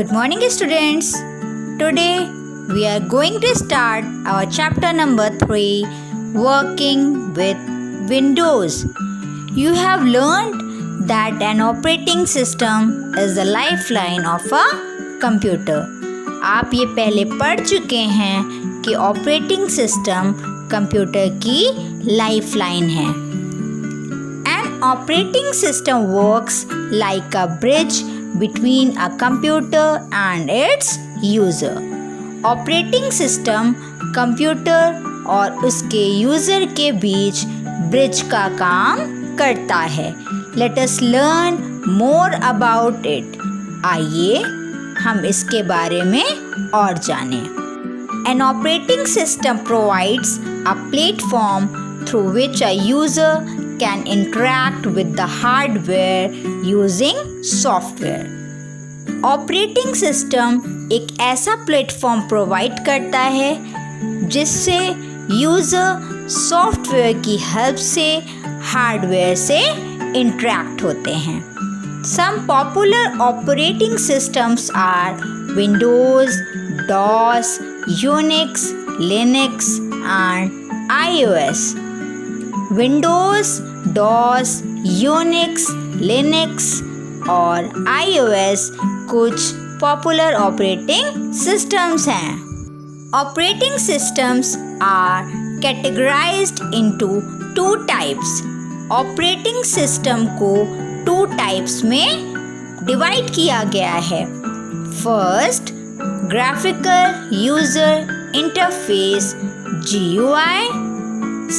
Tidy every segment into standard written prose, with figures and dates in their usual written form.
Good morning, students. Today we are going to start our chapter number 3, Working with Windows. You have learned that an operating system is the lifeline of a computer. आप ये पहले पढ़ चुके हैं कि operating system computer की lifeline है. An operating system works like a bridge between a computer and its user. Operating system computer और उसके यूज़र के बीच ब्रिज का काम करता है. Let us learn more about it. आइए हम इसके बारे में और जानें. An operating system provides a platform through which a user can interact with the hardware using software. Operating system एक ऐसा प्लेटफॉर्म प्रोवाइड करता है जिससे यूज़र सॉफ्टवेयर की हेल्प से हार्डवेयर से इंटरैक्ट होते हैं. Some popular operating systems are Windows, DOS, Unix, Linux and iOS. Windows, DOS, Unix, Linux और iOS कुछ पॉपुलर ऑपरेटिंग सिस्टम्स हैं. Operating systems are categorised into 2 types. Operating system को 2 types में divide किया गया है. First, graphical user interface GUI.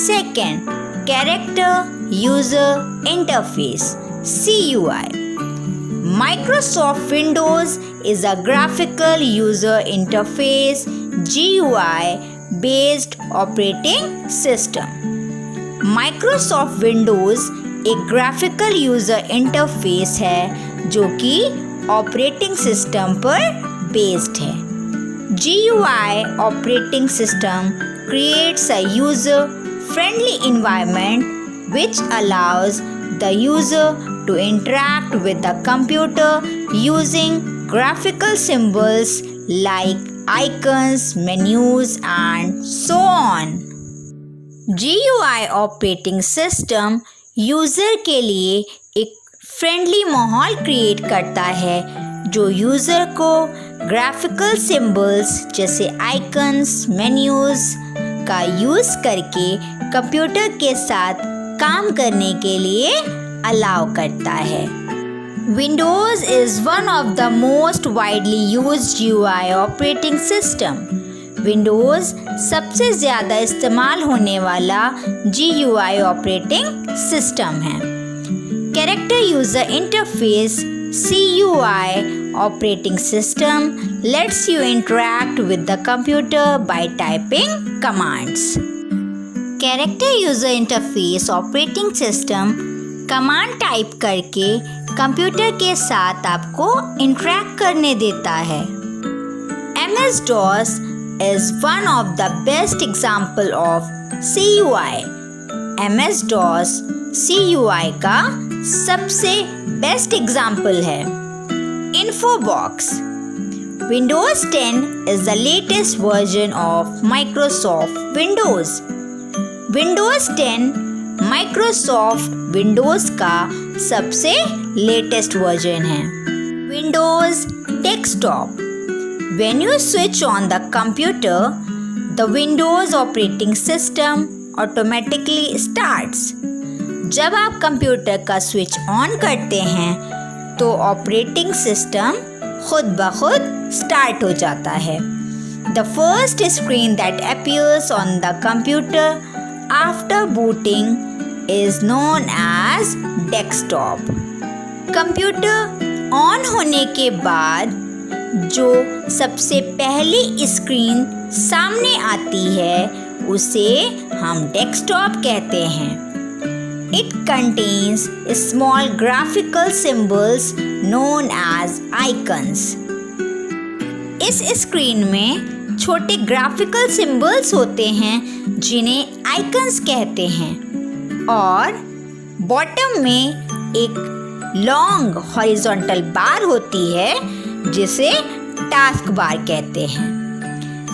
Second, character user interface CUI. Microsoft Windows is a graphical user interface GUI based operating system. Microsoft Windows एक graphical user interface है जो कि operating system पर based है. GUI operating system creates a user-friendly environment which allows the user to interact with the computer using graphical symbols like icons, menus and so on. GUI operating system user के लिए एक friendly माहौल create करता है जो user को graphical symbols जैसे icons, menus का यूज़ करके कंप्यूटर के साथ काम करने के लिए अलाउ करता है. Windows is one of the most widely used GUI operating system. Windows सबसे ज़्यादा इस्तेमाल होने वाला GUI ऑपरेटिंग सिस्टम है. Character User Interface CUI operating system lets you interact with the computer by typing commands. Character User Interface operating system command type करके computer के साथ आपको इंटरैक्ट करने देता है. MS-DOS is one of the best example of CUI. MS-DOS CUI का सबसे best example है. InfoBox. Windows 10 is the latest version of Microsoft Windows. Windows 10 Microsoft Windows का सबसे लेटेस्ट वर्जन है. Windows desktop. When you switch on the computer, the Windows operating system automatically starts. जब आप computer का switch on करते हैं तो operating system खुद ब खुद स्टार्ट हो जाता है. The first screen that appears on the computer after booting is known as desktop. Computer on होने के बाद जो सबसे पहली स्क्रीन सामने आती है उसे हम डेस्कटॉप कहते हैं. It contains small graphical symbols known as icons. इस स्क्रीन में छोटे ग्राफिकल सिंबल्स होते हैं जिन्हें आइकन्स कहते हैं और बॉटम में एक लॉन्ग हॉरिजॉन्टल बार होती है जिसे टास्क बार कहते हैं।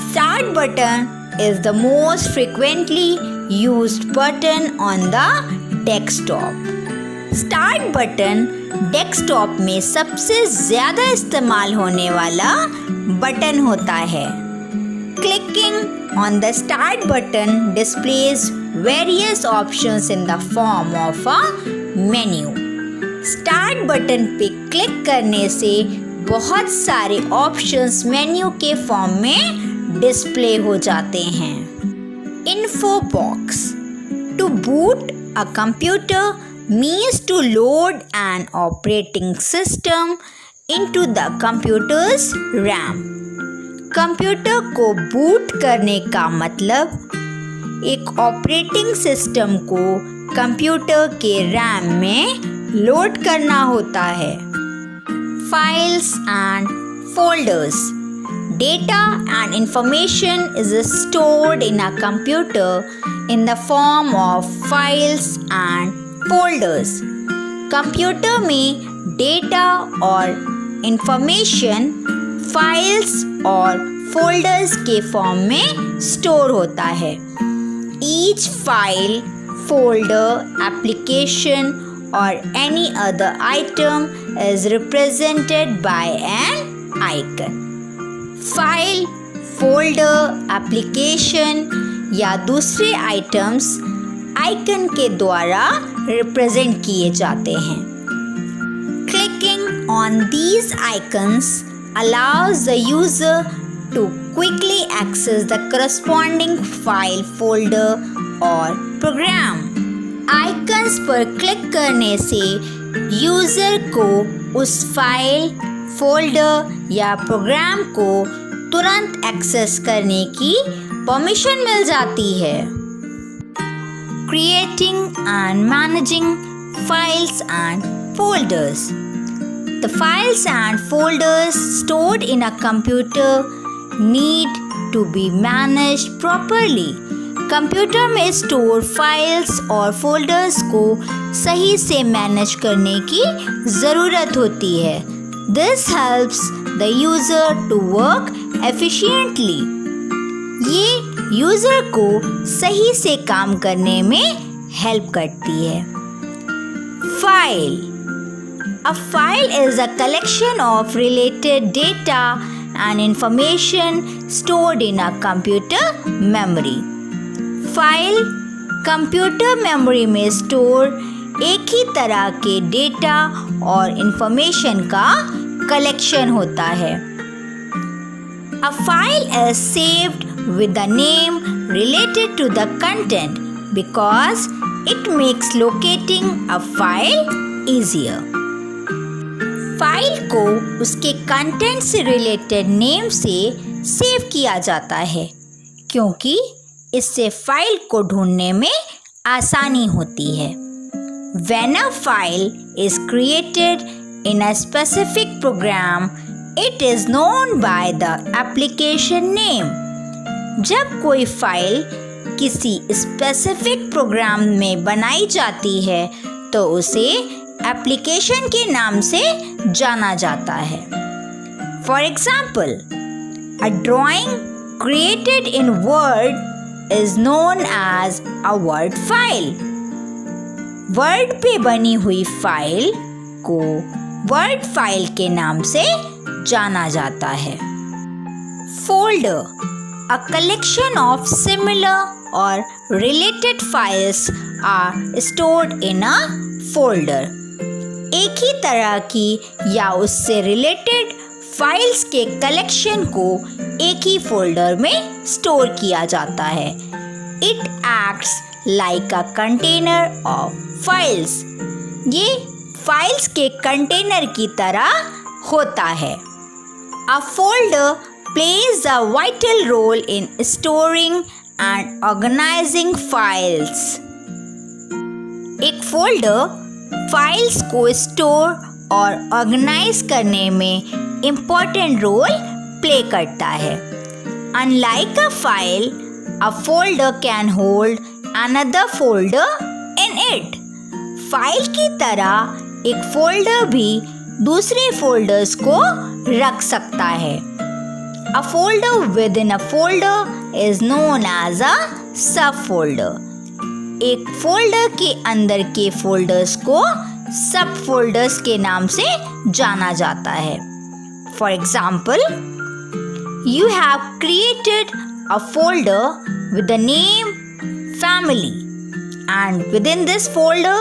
Start button is the most frequently used button on the desktop. Start button desktop में सबसे ज़्यादा इस्तेमाल होने वाला बटन होता है। Clicking on the start button displays various options in the form of a menu. Start button पे click करने से बहुत सारे ऑप्शंस मेन्यू के फॉर्म में डिस्प्ले हो जाते हैं। Info box. To boot a computer means to load an operating system into the computer's RAM. Computer को बूट करने का मतलब एक ऑपरेटिंग सिस्टम को कंप्यूटर के रैम में लोड करना होता है। Files and folders. Data and information is stored in a computer in the form of files and folders. Computer में डेटा और इंफॉर्मेशन फाइल्स और फोल्डर्स के फॉर्म में स्टोर होता है। Each file, folder, application or any other item is represented by an icon. File, folder, application या दूसरे items icon के द्वारा रिप्रेजेंट किए जाते हैं। Clicking on these icons allows the user to quickly access the corresponding file, folder or program. Icons पर click करने से यूज़र को उस फाइल, फोल्डर या प्रोग्राम को तुरंत एक्सेस करने की परमिशन मिल जाती है। Creating and managing files and folders. The files and folders stored in a computer need to be managed properly. Computer में स्टोर फाइल्स और फोल्डर्स को सही से मैनेज करने की ज़रूरत होती है। This helps the user to work efficiently. ये यूज़र को सही से काम करने में हेल्प करती है। File. A file is a collection of related data and information stored in a computer memory. File computer memory में स्टोर एक ही तरह के डेटा और इंफॉर्मेशन का कलेक्शन होता है। A file is saved with the name related to the content because it makes locating a file easier. File को उसके कंटेंट से रिलेटेड नेम से सेव किया जाता है क्योंकि इससे फाइल को ढूंढने में आसानी होती है। When a file is created in a specific program, it is known by the application name. जब कोई फाइल किसी स्पेसिफिक प्रोग्राम में बनाई जाती है तो उसे एप्लीकेशन के नाम से जाना जाता है। For example, a drawing created in Word is known as a Word file. Word पे बनी हुई फाइल को वर्ड फाइल के नाम से जाना जाता है। Folder, a collection of similar और related files are stored in a folder. एक ही तरह की या उससे रिलेटेड फाइल्स के कलेक्शन को एक ही फोल्डर में स्टोर किया जाता है। It acts like a container of files. ये फाइल्स के कंटेनर की तरह होता है। A folder plays a vital role in storing and organising files. एक फोल्डर फाइल्स को स्टोर और ऑर्गेनाइज करने में इम्पोर्टेंट रोल प्ले करता है। Unlike a file, a folder can hold another folder in it. File की तरह एक फोल्डर भी दूसरे फोल्डर्स को रख सकता है। A folder within a folder is known as a subfolder. एक फोल्डर के अंदर के फोल्डर्स को सब फोल्डर्स के नाम से जाना जाता है। For example, you have created a folder with the name family, and within this folder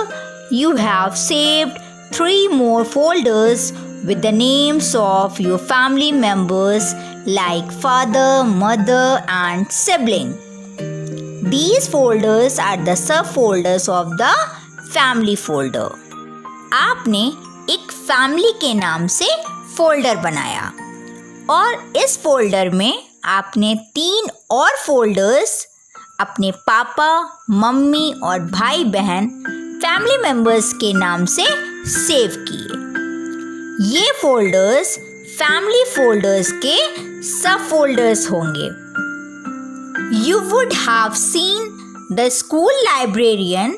you have saved 3 more folders with the names of your family members like father, mother and sibling. These folders are the subfolders of the family folder. आपने एक family के नाम से folder बनाया और इस folder में आपने 3 और फोल्डर्स अपने पापा, मम्मी और भाई बहन फैमिली मेंबर्स के नाम से सेव किए। ये फोल्डर्स फैमिली फोल्डर्स के सब फोल्डर्स होंगे। You would have seen the school librarian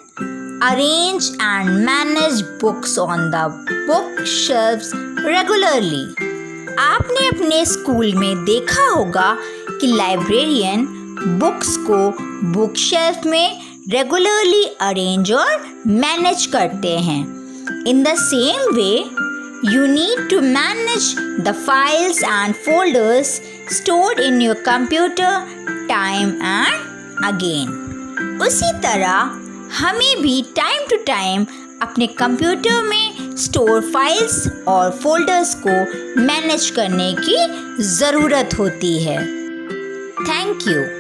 arrange and manage books on the bookshelves regularly. आपने अपने स्कूल में देखा होगा कि लाइब्रेरियन बुक्स को बुक शेल्फ में रेगुलरली अरेंज और मैनेज करते हैं। In the same way you need to manage the files and folders stored in your computer time and again. उसी तरह हमें भी टाइम टू टाइम अपने कंप्यूटर में स्टोर फाइल्स और फोल्डर्स को मैनेज करने की ज़रूरत होती है। Thank you.